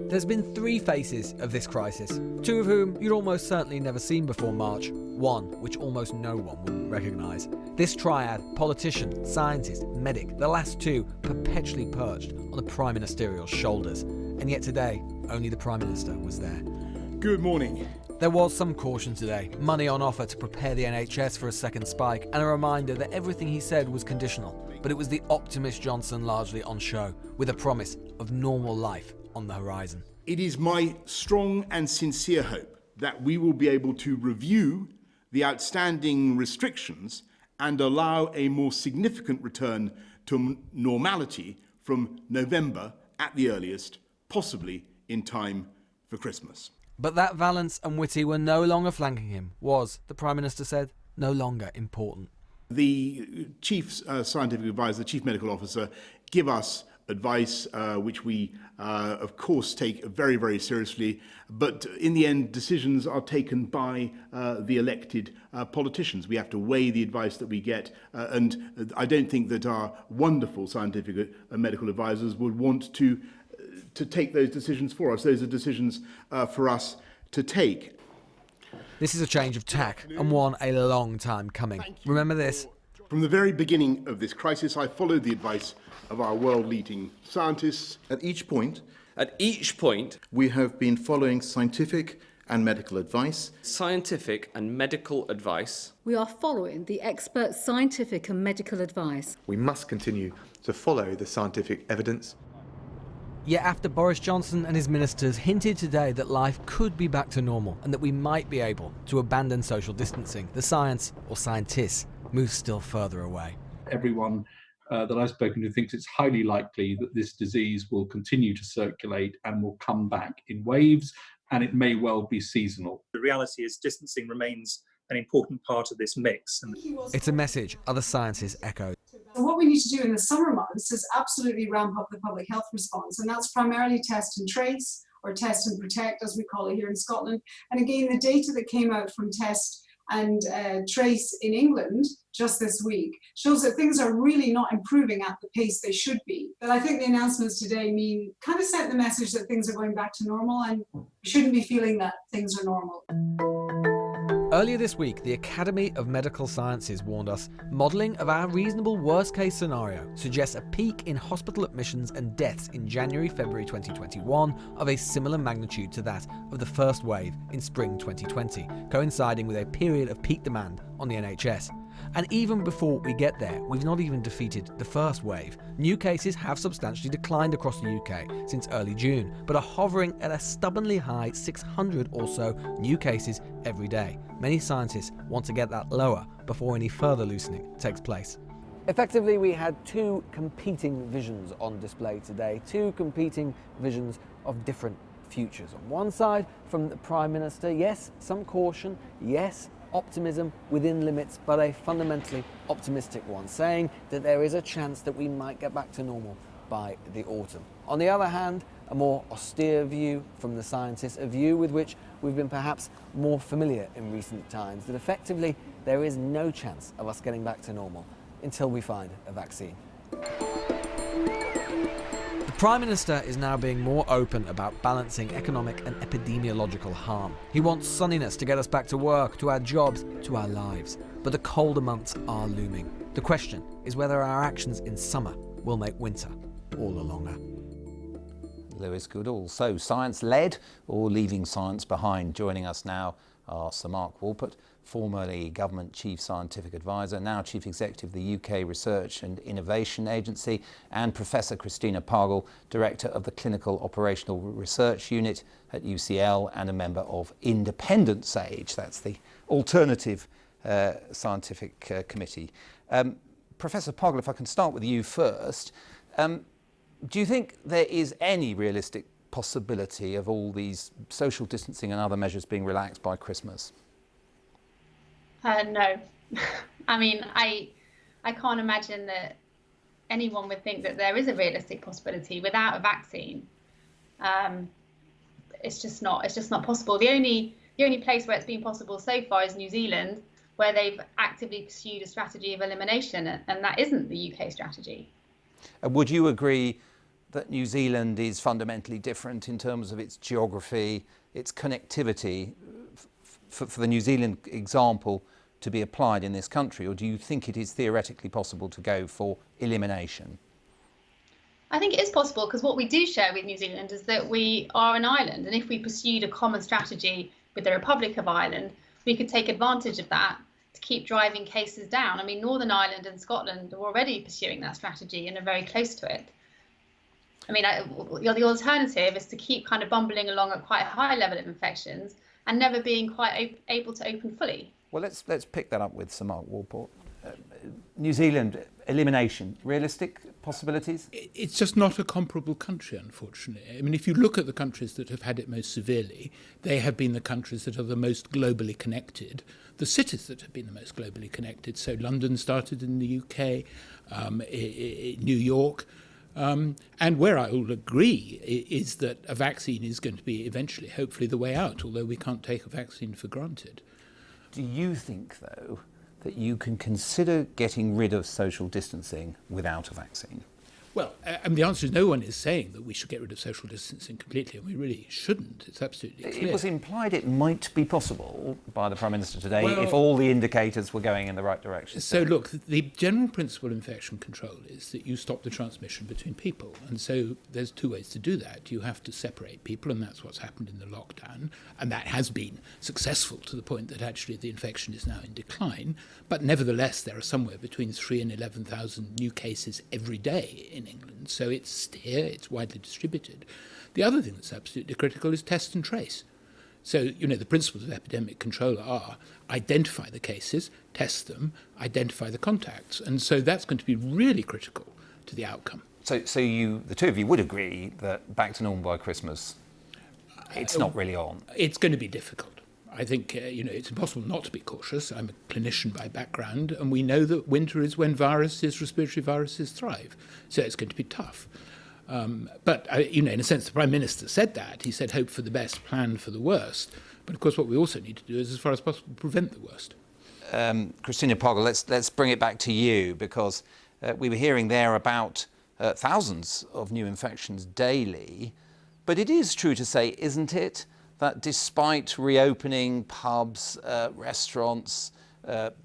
There's been three faces of this crisis, two of whom you'd almost certainly never seen before March, one which almost no one wouldn't recognise. This triad, politician, scientist, medic, the last two perpetually perched on the Prime Ministerial shoulders. And yet today, only the Prime Minister was there. Good morning. There was some caution today, money on offer to prepare the NHS for a second spike, and a reminder that everything he said was conditional. But it was the optimist Johnson largely on show, with a promise of normal life on the horizon. It is my strong and sincere hope that we will be able to review the outstanding restrictions and allow a more significant return to normality from November at the earliest, possibly in time for Christmas. But that Vallance and Whitty were no longer flanking him, was, the Prime Minister said, no longer important. The Chief Scientific Advisor, the Chief Medical Officer, give us advice, which we, of course, take very, very seriously. But in the end, decisions are taken by the elected politicians. We have to weigh the advice that we get. And I don't think that our wonderful scientific and medical advisors would want to take those decisions for us. Those are decisions for us to take. This is a change of tack, and one a long time coming. Remember this? From the very beginning of this crisis, I followed the advice of our world-leading scientists. At each point, we have been following scientific and medical advice. We are following the expert scientific and medical advice. We must continue to follow the scientific evidence. Yet after Boris Johnson and his ministers hinted today that life could be back to normal and that we might be able to abandon social distancing, the science, or scientists, moves still further away. Everyone that I've spoken to thinks it's highly likely that this disease will continue to circulate and will come back in waves, and it may well be seasonal. The reality is distancing remains an important part of this mix. It's a message other scientists echo. And what we need to do in the summer months is absolutely ramp up the public health response, and that's primarily test and trace, or test and protect, as we call it here in Scotland. And again, the data that came out from test and trace in England just this week shows that things are really not improving at the pace they should be. But I think the announcements today kind of sent the message that things are going back to normal, and we shouldn't be feeling that things are normal. Earlier this week, the Academy of Medical Sciences warned us modelling of our reasonable worst-case scenario suggests a peak in hospital admissions and deaths in January-February 2021 of a similar magnitude to that of the first wave in spring 2020, coinciding with a period of peak demand on the NHS. And even before we get there, we've not even defeated the first wave. New cases have substantially declined across the UK since early June, but are hovering at a stubbornly high 600 or so new cases every day. Many scientists want to get that lower before any further loosening takes place. Effectively, we had two competing visions on display today, two competing visions of different futures. On one side, from the Prime Minister, yes, some caution, yes, optimism within limits, but a fundamentally optimistic one, saying that there is a chance that we might get back to normal by the autumn. On the other hand, a more austere view from the scientists, a view with which we've been perhaps more familiar in recent times, that effectively there is no chance of us getting back to normal until we find a vaccine. The Prime Minister is now being more open about balancing economic and epidemiological harm. He wants sunniness to get us back to work, to our jobs, to our lives. But the colder months are looming. The question is whether our actions in summer will make winter all the longer. Lewis Goodall. So, science-led or leaving science behind? Joining us now are Sir Mark Walpert, formerly Government Chief Scientific Advisor, now Chief Executive of the UK Research and Innovation Agency, and Professor Christina Pargle, Director of the Clinical Operational Research Unit at UCL and a member of Independent SAGE, that's the alternative scientific committee. Professor Pargle, if I can start with you first, do you think there is any realistic possibility of all these social distancing and other measures being relaxed by Christmas? No. I mean, I can't imagine that anyone would think that there is a realistic possibility without a vaccine. It's just not possible. The only place where it's been possible so far is New Zealand, where they've actively pursued a strategy of elimination, and that isn't the UK strategy. Would you agree that New Zealand is fundamentally different in terms of its geography, its connectivity, for the New Zealand example to be applied in this country? Or do you think it is theoretically possible to go for elimination? I think it is possible, because what we do share with New Zealand is that we are an island, and if we pursued a common strategy with the Republic of Ireland, we could take advantage of that to keep driving cases down. I mean, Northern Ireland and Scotland are already pursuing that strategy and are very close to it. I mean, the alternative is to keep kind of bumbling along at quite a high level of infections and never being quite able to open fully. Well, let's pick that up with Sir Mark Walport. New Zealand, elimination, realistic possibilities? It's just not a comparable country, unfortunately. I mean, if you look at the countries that have had it most severely, they have been the countries that are the most globally connected, the cities that have been the most globally connected. So London started in the UK, New York, and where I will agree is that a vaccine is going to be eventually, hopefully, the way out, although we can't take a vaccine for granted. Do you think, though, that you can consider getting rid of social distancing without a vaccine? Well, the answer is no one is saying that we should get rid of social distancing completely, and we really shouldn't. It's absolutely clear. It was implied it might be possible by the Prime Minister today, well, if all the indicators were going in the right direction. So look, the general principle of infection control is that you stop the transmission between people. And so there's two ways to do that. You have to separate people, and that's what's happened in the lockdown. And that has been successful to the point that actually the infection is now in decline. But nevertheless, there are somewhere between 3,000 and 11,000 new cases every day in England. So it's here, it's widely distributed. The other thing that's absolutely critical is test and trace. So, the principles of epidemic control are identify the cases, test them, identify the contacts. And so that's going to be really critical to the outcome. So you, the two of you, would agree that back to normal by Christmas, it's not really on? It's going to be difficult. I think, it's impossible not to be cautious. I'm a clinician by background, and we know that winter is when respiratory viruses thrive. So it's going to be tough. But in a sense, the Prime Minister said that. He said, hope for the best, plan for the worst. But of course, what we also need to do is, as far as possible, prevent the worst. Christina Poggle, let's bring it back to you, because we were hearing there about thousands of new infections daily. But it is true to say, isn't it, that despite reopening pubs, restaurants,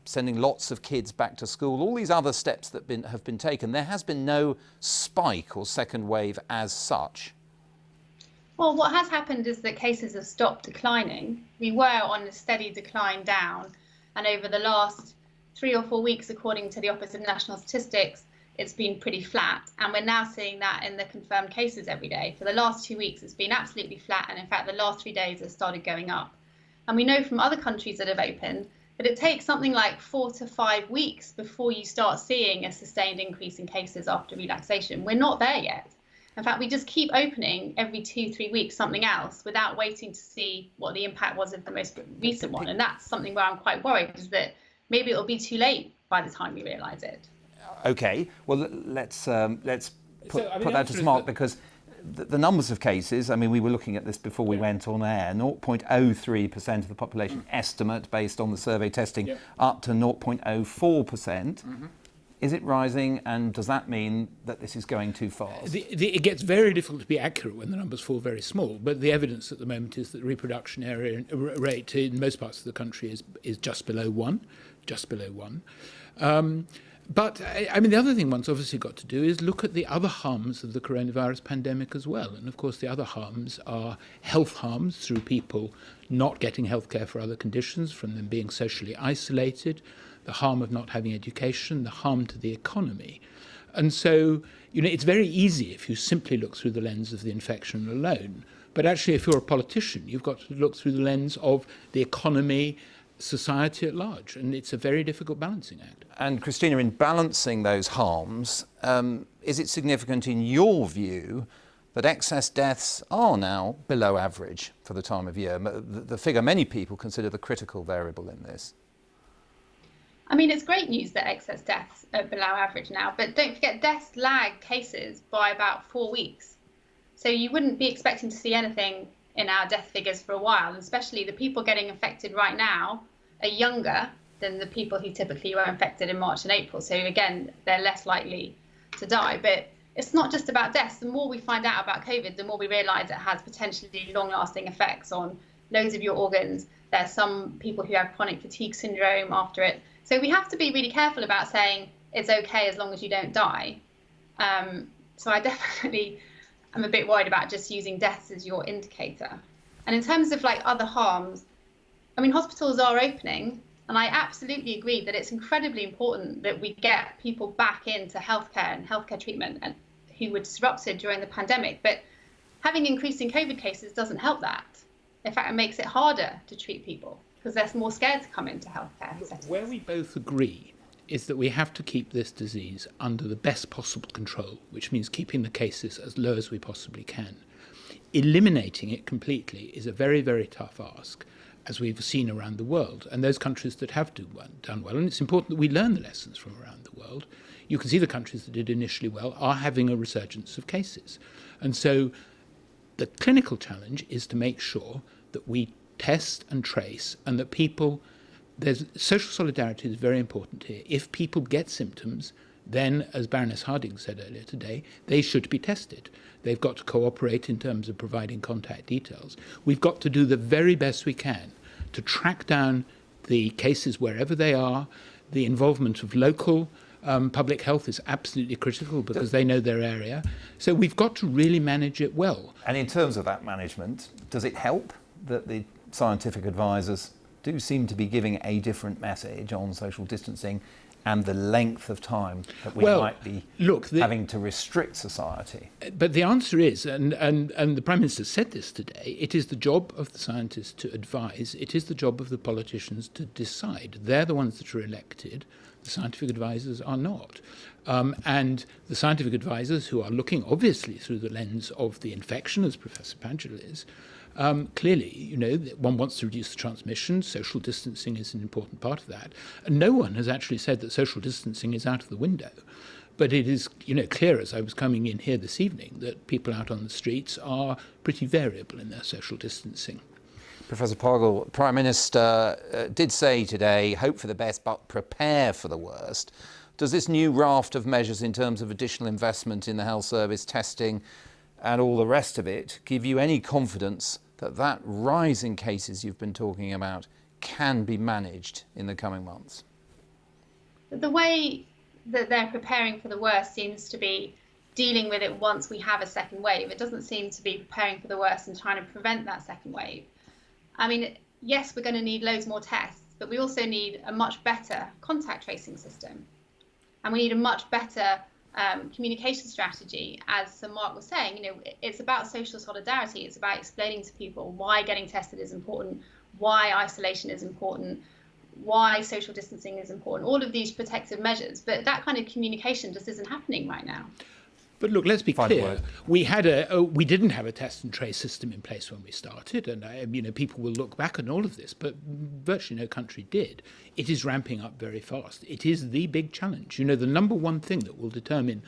sending lots of kids back to school, all these other steps that have been taken, there has been no spike or second wave as such? Well, what has happened is that cases have stopped declining. We were on a steady decline down, and over the last 3 or 4 weeks, according to the Office of National Statistics, it's been pretty flat, and we're now seeing that in the confirmed cases every day. For the last 2 weeks, it's been absolutely flat, and in fact, the last 3 days have started going up. And we know from other countries that have opened that it takes something like 4 to 5 weeks before you start seeing a sustained increase in cases after relaxation. We're not there yet. In fact, we just keep opening every 2-3 weeks something else without waiting to see what the impact was of the most recent one. And that's something where I'm quite worried, is that maybe it'll be too late by the time we realise it. Okay, well, let's put that to Mark, because the numbers of cases, I mean, we were looking at this before we went on air, 0.03% of the population estimate based on the survey testing, up to 0.04%. Is it rising, and does that mean that this is going too fast? It gets very difficult to be accurate when the numbers fall very small, but the evidence at the moment is that the reproduction area rate in most parts of the country is just below 1. But, I mean, the other thing one's obviously got to do is look at the other harms of the coronavirus pandemic as well. And, of course, the other harms are health harms through people not getting healthcare for other conditions, from them being socially isolated, the harm of not having education, the harm to the economy. And so, it's very easy if you simply look through the lens of the infection alone. But actually, if you're a politician, you've got to look through the lens of the economy, society at large, and it's a very difficult balancing act. And Christina, in balancing those harms, is it significant in your view that excess deaths are now below average for the time of year? The figure many people consider the critical variable in this. I mean, it's great news that excess deaths are below average now, but don't forget, deaths lag cases by about 4 weeks. So you wouldn't be expecting to see anything in our death figures for a while, and especially the people getting infected right now are younger than the people who typically were infected in March and April. So again, they're less likely to die. But it's not just about deaths. The more we find out about COVID, the more we realise it has potentially long-lasting effects on loads of your organs. There's some people who have chronic fatigue syndrome after it. So we have to be really careful about saying it's okay as long as you don't die. So I definitely am a bit worried about just using deaths as your indicator. And in terms of like other harms, I mean, hospitals are opening, and I absolutely agree that it's incredibly important that we get people back into healthcare and healthcare treatment and who were disrupted during the pandemic. But having increasing COVID cases doesn't help that. In fact, it makes it harder to treat people because they're more scared to come into healthcare settings. Where we both agree is that we have to keep this disease under the best possible control, which means keeping the cases as low as we possibly can. Eliminating it completely is a very, very tough ask, as we've seen around the world, and those countries that have done well, and it's important that we learn the lessons from around the world. You can see the countries that did initially well are having a resurgence of cases. And so the clinical challenge is to make sure that we test and trace, and that people, there's social solidarity is very important here. If people get symptoms, then, as Baroness Harding said earlier today, they should be tested. They've got to cooperate in terms of providing contact details. We've got to do the very best we can to track down the cases wherever they are. The involvement of local public health is absolutely critical because they know their area. So we've got to really manage it well. And in terms of that management, does it help that the scientific advisors do seem to be giving a different message on social distancing and the length of time that we might be having to restrict society? But the answer is, and the Prime Minister said this today, it is the job of the scientists to advise, it is the job of the politicians to decide. They're the ones that are elected, the scientific advisors are not. And the scientific advisors, who are looking obviously through the lens of the infection, as Professor Padgett is, clearly, you know, one wants to reduce the transmission. Social distancing is an important part of that. And no one has actually said that social distancing is out of the window. But it is, you know, clear as I was coming in here this evening that people out on the streets are pretty variable in their social distancing. Professor Poggle, Prime Minister did say today, hope for the best but prepare for the worst. Does this new raft of measures in terms of additional investment in the health service, testing and all the rest of it give you any confidence that that rise in cases you've been talking about can be managed in the coming months? The way that they're preparing for the worst seems to be dealing with it once we have a second wave. It doesn't seem to be preparing for the worst and trying to prevent that second wave. I mean, yes, we're going to need loads more tests, but we also need a much better contact tracing system. And we need a much better communication strategy. As Sir Mark was saying, you know, it's about social solidarity. It's about explaining to people why getting tested is important, why isolation is important, why social distancing is important, all of these protective measures. But that kind of communication just isn't happening right now. But look, let's be clear. We didn't have a test and trace system in place when we started, and you know, people will look back on all of this, but virtually no country did. It is ramping up very fast. It is the big challenge. You know, the number one thing that will determine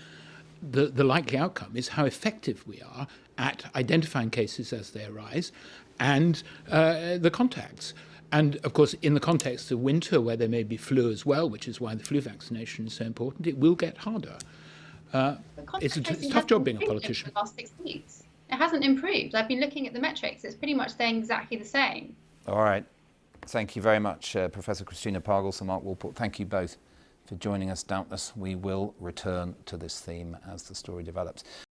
the likely outcome is how effective we are at identifying cases as they arise, and the contacts. And of course, in the context of winter, where there may be flu as well, which is why the flu vaccination is so important, it will get harder. It's a tough job being a politician. In the last 6 weeks. It hasn't improved. I've been looking at the metrics. It's pretty much staying exactly the same. All right. Thank you very much, Professor Christina Pagel, Sir Mark Walport. Thank you both for joining us. Doubtless we will return to this theme as the story develops.